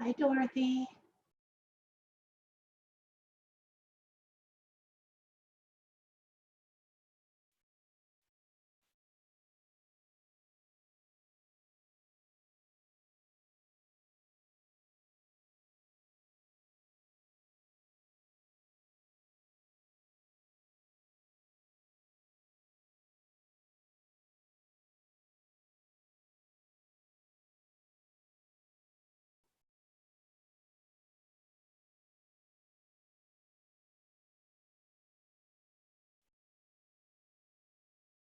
Hi, Dorothy.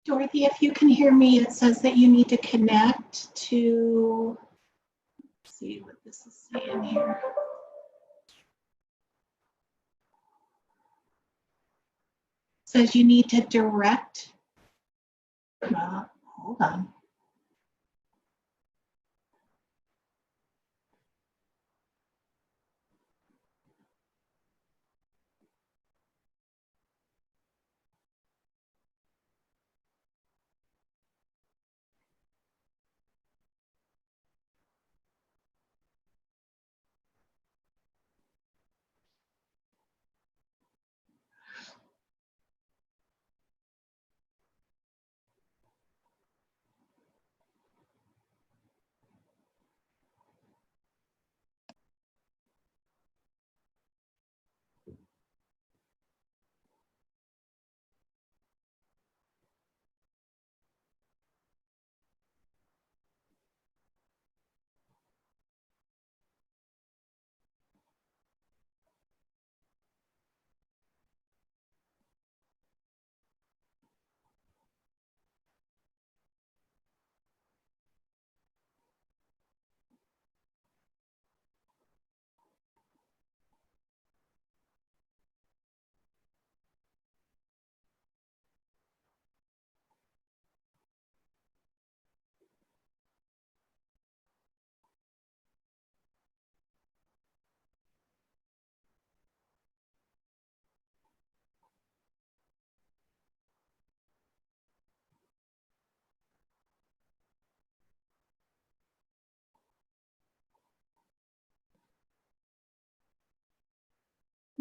Dorothy, if you can hear me, it says that you need to connect to, let's see what this is saying here. It says you need to direct, hold on.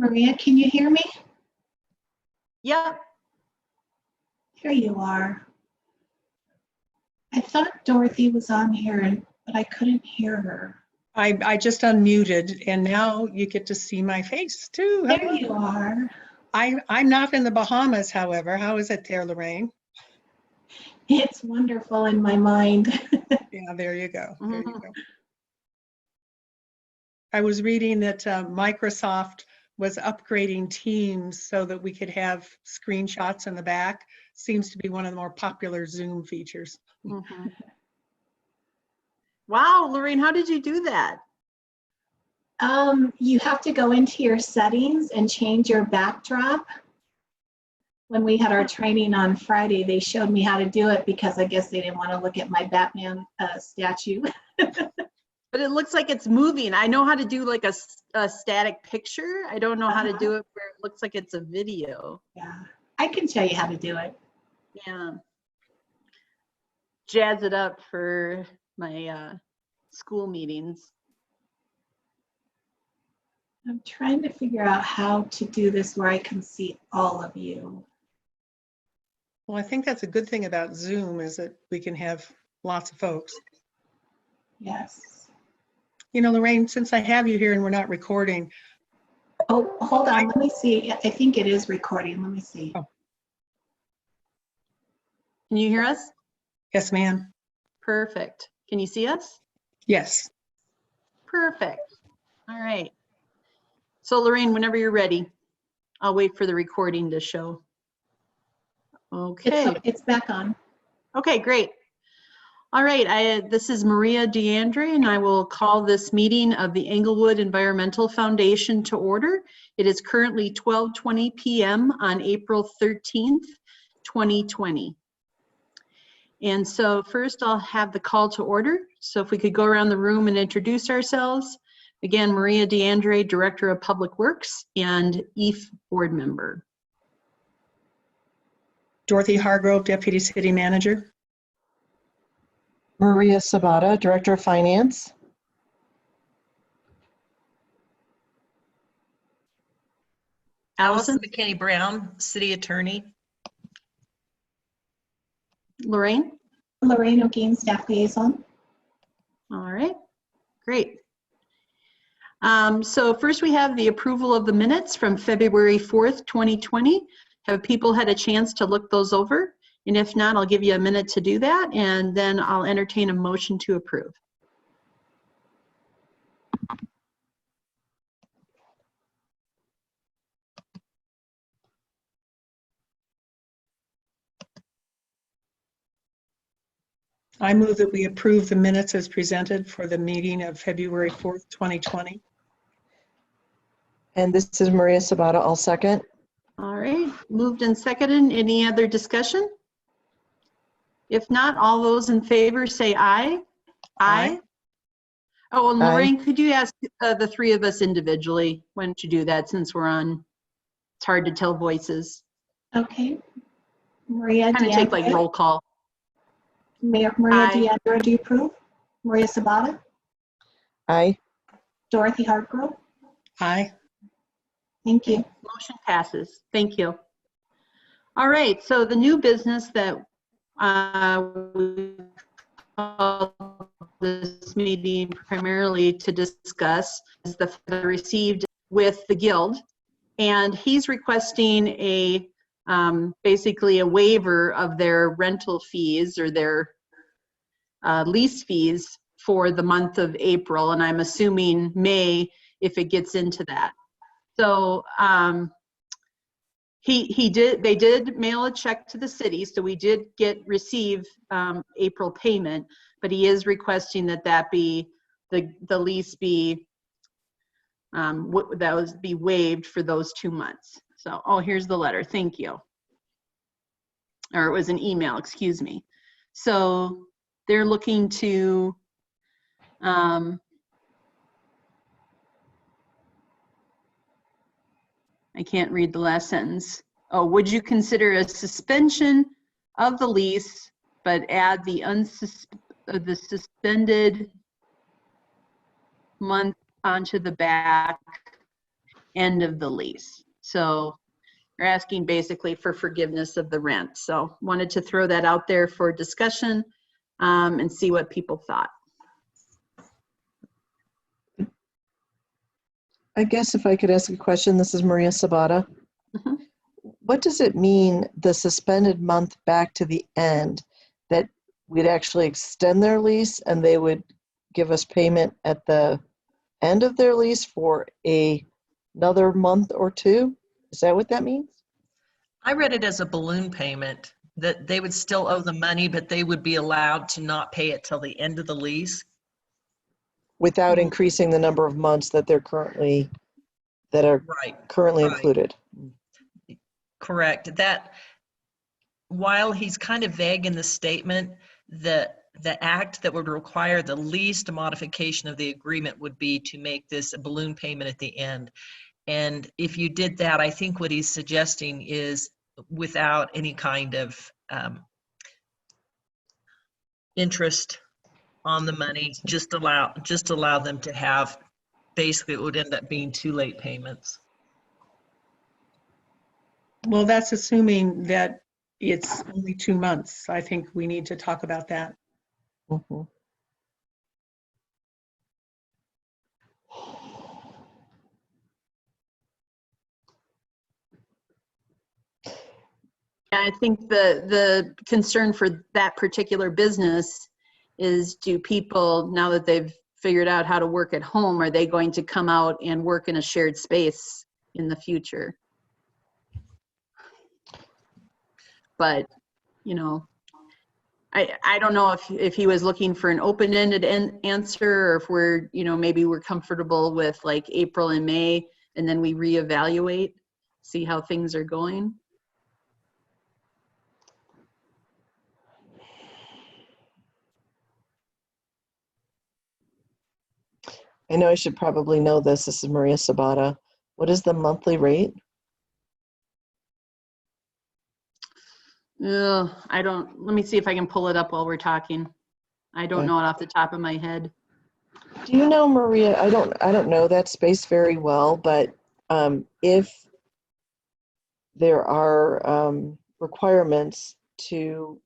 Maria, can you hear me? Yep. Here you are. I thought Dorothy was on here, but I couldn't hear her. I just unmuted and now you get to see my face too. There you are. I'm not in the Bahamas, however. How is it there, Lorraine? It's wonderful in my mind. Yeah, there you go. There you go. I was reading that Microsoft was upgrading Teams so that we could have screenshots in the back. Seems to be one of the more popular Zoom features. Mm-hmm. Wow, Lorraine, how did you do that? You have to go into your settings and change your backdrop. When we had our training on Friday, they showed me how to do it because I guess they didn't want to look at my Batman statue. But it looks like it's moving. I know how to do like a static picture. I don't know how to do it where it looks like it's a video. Yeah, I can show you how to do it. Yeah. Jazz it up for my school meetings. I'm trying to figure out how to do this where I can see all of you. Well, I think that's a good thing about Zoom is that we can have lots of folks. Yes. You know, Lorraine, since I have you here and we're not recording. Oh, hold on. Let me see. I think it is recording. Let me see. Oh. Can you hear us? Yes, ma'am. Perfect. Can you see us? Yes. Perfect. All right. So Lorraine, whenever you're ready, I'll wait for the recording to show. Okay. It's back on. Okay, great. All right, this is Maria DeAndre, and I will call this meeting of the Englewood Environmental Foundation to order. It is currently 12:20 p.m. on April 13th, 2020. And so first I'll have the call to order. So if we could go around the room and introduce ourselves. Again, Maria DeAndre, Director of Public Works and EEF Board Member. Dorothy Hargrove, Deputy City Manager. Maria Sabata, Director of Finance. Allison? McKinney Brown, City Attorney. Lorraine? Lorraine O'Kane, Staff Liaison. All right, great. So first we have the approval of the minutes from February 4th, 2020. Have people had a chance to look those over? And if not, I'll give you a minute to do that, and then I'll entertain a motion to approve. I move that we approve the minutes as presented for the meeting of February 4th, 2020. And this is Maria Sabata. I'll second. All right, moved and seconded. Any other discussion? If not, all those in favor say aye. Aye. Oh, and Aye. Lorraine, could you ask the three of us individually? Why don't you do that since we're on, it's hard to tell voices. Okay. Maria Kind of take like DeAndrea. roll call. Maria Aye. DeAndrea, do you approve? Maria Sabata. Aye. Dorothy Hartgrove. Aye. Thank you. Motion passes. Thank you. All right, so the new business that we called this meeting primarily to discuss is the received with the guild, and he's requesting a basically a waiver of their rental fees or their lease fees for the month of April, and I'm assuming May if it gets into that. So they did mail a check to the city, so we did receive April payment, but he is requesting that be the lease be be waived for those 2 months. So, oh, here's the letter. Thank you. Or it was an email, excuse me. So they're looking to I can't read the last sentence. Oh, would you consider a suspension of the lease, but add the suspended month onto the back end of the lease? So they're asking basically for forgiveness of the rent. So wanted to throw that out there for discussion and see what people thought. I guess if I could ask a question, this is Maria Sabata. Mhm. What does it mean, the suspended month back to the end, that we'd actually extend their lease and they would give us payment at the end of their lease for another month or two? Is that what that means? I read it as a balloon payment, that they would still owe the money, but they would be allowed to not pay it till the end of the lease. Without increasing the number of months that are currently Right. included. Correct. That, while he's kind of vague in the statement, the act that would require the least modification of the agreement would be to make this a balloon payment at the end. And if you did that, I think what he's suggesting is without any kind of interest on the money, just allow them to have, basically it would end up being 2 late payments. Well, that's assuming that it's only 2 months. I think we need to talk about that. Mhm. I think the concern for that particular business is, do people, now that they've figured out how to work at home, are they going to come out and work in a shared space in the future? But, you know, I don't know if he was looking for an open-ended answer, or if we're, you know, maybe we're comfortable with like April and May, and then we reevaluate, see how things are going. I know I should probably know this. This is Maria Sabata. What is the monthly rate? I don't, let me see if I can pull it up while we're talking. I don't Okay. know it off the top of my head. Do you know, Maria, I don't know that space very well, but if there are requirements to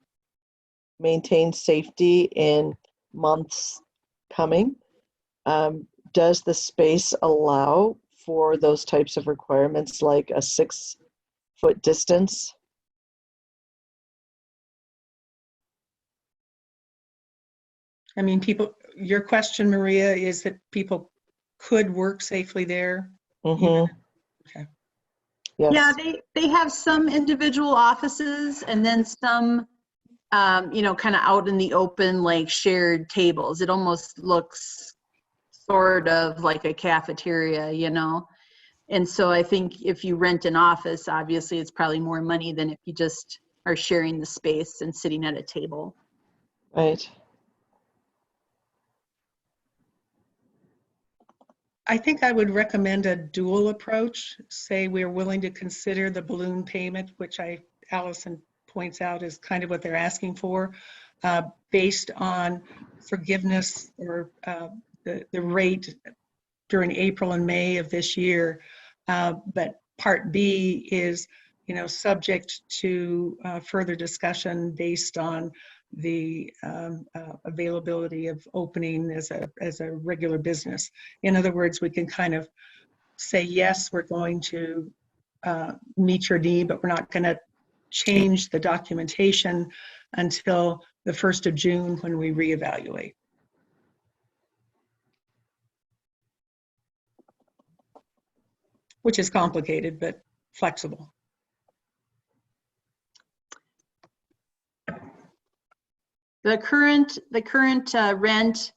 maintain safety in months coming. Does the space allow for those types of requirements, like a 6-foot distance? I mean, people, your question, Maria, is that people could work safely there? Mm-hmm. Okay. Yes. Yeah, they have some individual offices and then some, you know, kind of out in the open, like shared tables. It almost looks sort of like a cafeteria, you know? And so I think if you rent an office, obviously it's probably more money than if you just are sharing the space and sitting at a table. Right. I think I would recommend a dual approach. Say we're willing to consider the balloon payment, which Allison points out is kind of what they're asking for, based on forgiveness or the rate during April and May of this year. But part B is, you know, subject to further discussion based on the availability of opening as a regular business. In other words, we can kind of say, yes, we're going to meet your need, but we're not going to change the documentation until the 1st of June when we reevaluate. Which is complicated, but flexible. The current rent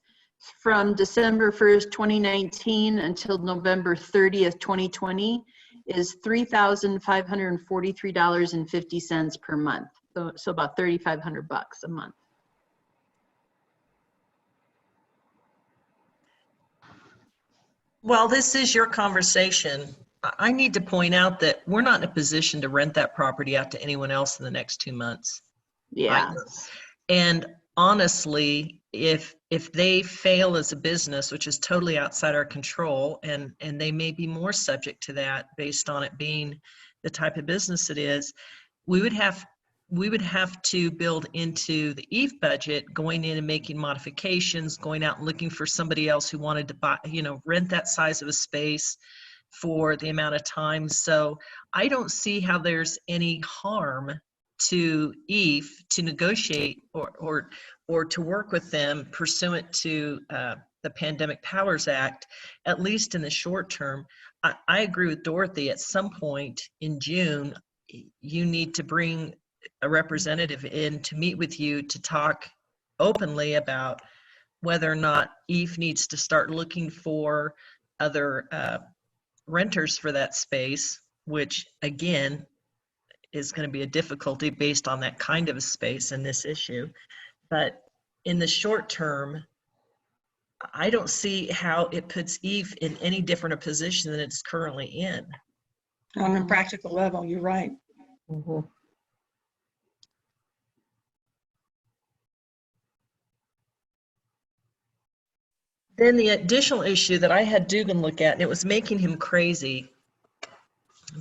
from December 1st, 2019 until November 30th, 2020 is $3,543.50 per month. So about $3,500 a month. While this is your conversation, I need to point out that we're not in a position to rent that property out to anyone else in the next 2 months. Yeah. And honestly, if they fail as a business, which is totally outside our control, and they may be more subject to that based on it being the type of business it is, we would have to build into the EEF budget, going in and making modifications, going out and looking for somebody else who wanted to buy, you know, rent that size of a space for the amount of time. So I don't see how there's any harm to EEF to negotiate or to work with them pursuant to the Pandemic Powers Act, at least in the short term. I agree with Dorothy. At some point in June, you need to bring a representative in to meet with you to talk openly about whether or not EEF needs to start looking for other renters for that space, which again is going to be a difficulty based on that kind of a space and this issue. But in the short term, I don't see how it puts EEF in any different a position than it's currently in. On a practical level, you're right. Mm-hmm. Then the additional issue that I had Dugan look at, and it was making him crazy,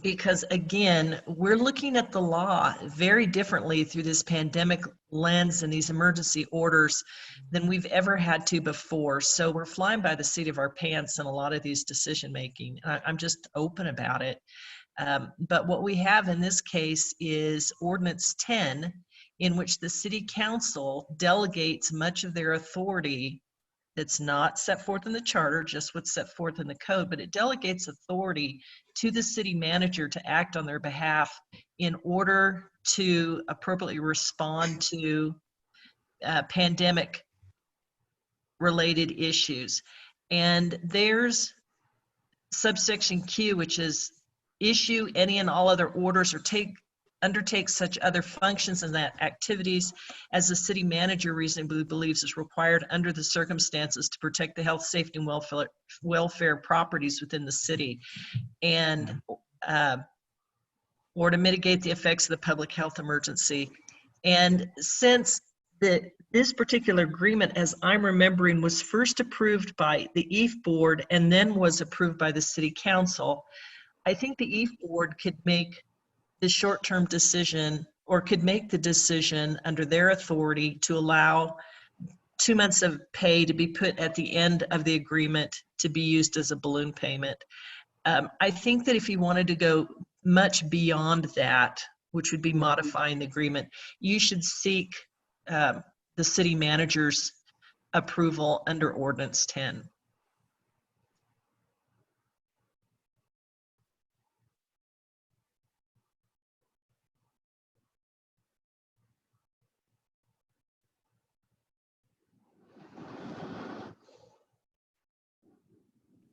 because again, we're looking at the law very differently through this pandemic lens and these emergency orders than we've ever had to before. So we're flying by the seat of our pants in a lot of these decision making. I'm just open about it. But what we have in this case is Ordinance 10, in which the City Council delegates much of their authority that's not set forth in the charter, just what's set forth in the code, but it delegates authority to the city manager to act on their behalf in order to appropriately respond to pandemic related issues. And there's subsection Q, which is issue any and all other orders or undertake such other functions and that activities as the city manager reasonably believes is required under the circumstances to protect the health, safety, and welfare properties within the city, and or to mitigate the effects of the public health emergency. And since this particular agreement, as I'm remembering, was first approved by the EEF board and then was approved by the city council, I think the EEF board could make the short-term decision, or could make the decision under their authority to allow 2 months of pay to be put at the end of the agreement to be used as a balloon payment. I think that if you wanted to go much beyond that, which would be modifying the agreement, you should seek the city manager's approval under Ordinance 10.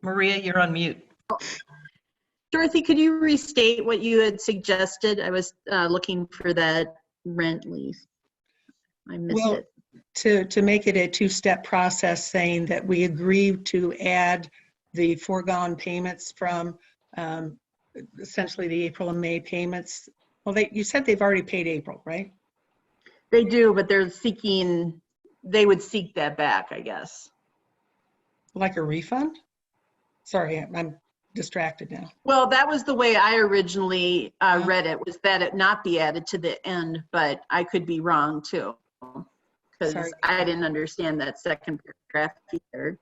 Maria, you're on mute. Dorothy, could you restate what you had suggested? I was looking for that rent lease. I missed Well, it. to make it a two-step process, saying that we agree to add the foregone payments from essentially the April and May payments. Well, you said they've already paid April, right? They do, but they're seeking, they would seek that back, I guess. Like a refund? Sorry, I'm distracted now. Well, that was the way I originally read it, was that it not be added to the end, but I could be wrong too. Because Sorry. I didn't understand that second paragraph either.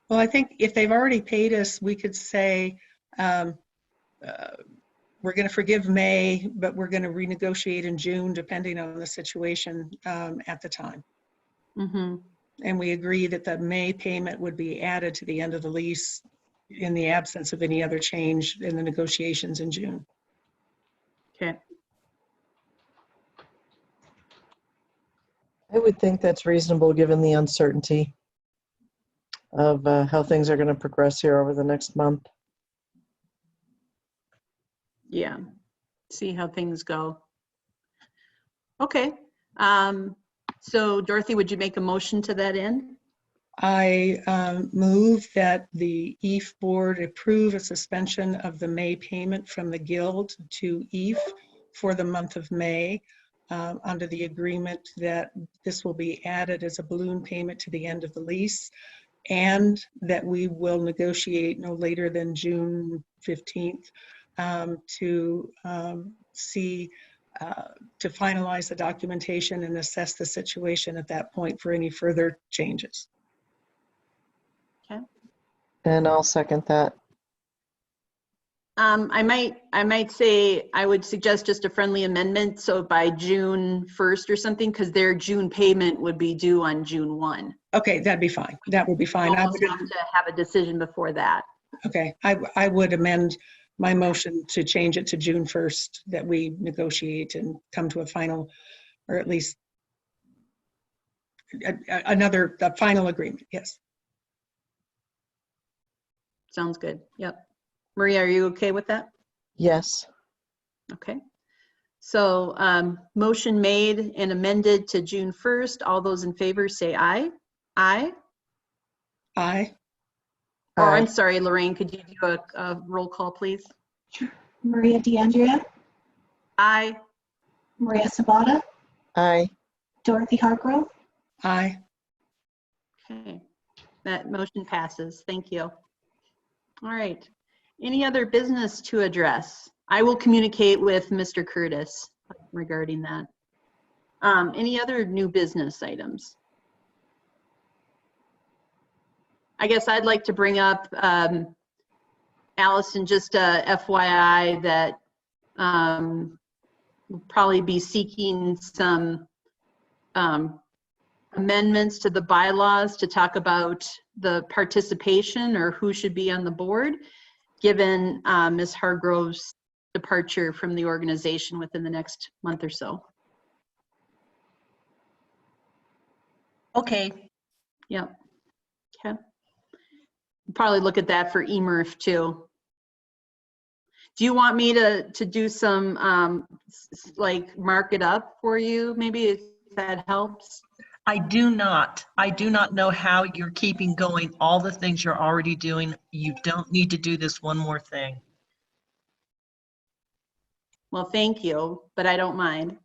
Well, I think if they've already paid us, we could say, we're going to forgive May, but we're going to renegotiate in June, depending on the situation at the time. Mm-hmm. And we agree that the May payment would be added to the end of the lease in the absence of any other change in the negotiations in June. Okay. I would think that's reasonable given the uncertainty of how things are going to progress here over the next month. Yeah. See how things go. Okay. So Dorothy, would you make a motion to that end? I move that the EEF board approve a suspension of the May payment from the Guild to EEF for the month of May under the agreement that this will be added as a balloon payment to the end of the lease, and that we will negotiate no later than June 15th to finalize the documentation and assess the situation at that point for any further changes. Okay. And I'll second that. I might say, I would suggest just a friendly amendment. So by June 1st or something, because their June payment would be due on June 1. Okay, that'd be fine. That would be fine. I Almost would, have to have a decision before that. okay, I would amend my motion to change it to June 1st, that we negotiate and come to a final, or at least a final agreement. Yes. Sounds good. Yep. Maria, are you okay with that? Yes. Okay. So motion made and amended to June 1st. All those in favor say aye. Aye. Aye. Or Aye. I'm sorry, Lorraine, could you do a roll call, please? Maria DeAndrea, Aye. Maria Sabata, Aye. Dorothy Hargrove. Aye. Okay. That motion passes. Thank you. All right. Any other business to address? I will communicate with Mr. Curtis regarding that. Any other new business items? I guess I'd like to bring up, Allison, just a FYI that we'll probably be seeking some amendments to the bylaws to talk about the participation or who should be on the board, given Ms. Hargrove's departure from the organization within the next month or so. Okay. Yep. Okay. Probably look at that for eMRF too. Do you want me to do some like mark it up for you? Maybe if that helps. I do not know how you're keeping going all the things you're already doing. You don't need to do this one more thing. Well, thank you, but I don't mind.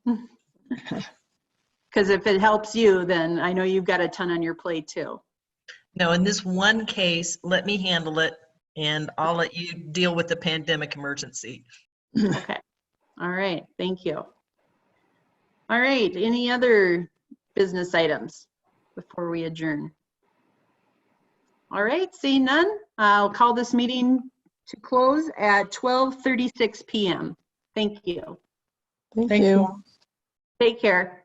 Because if it helps you, then I know you've got a ton on your plate too. No, in this one case, let me handle it, and I'll let you deal with the pandemic emergency. Okay. All right, thank you. All right, any other business items before we adjourn? All right, seeing none, I'll call this meeting to close at 12:36 p.m. Thank you. Thank Thank you. you. Take care.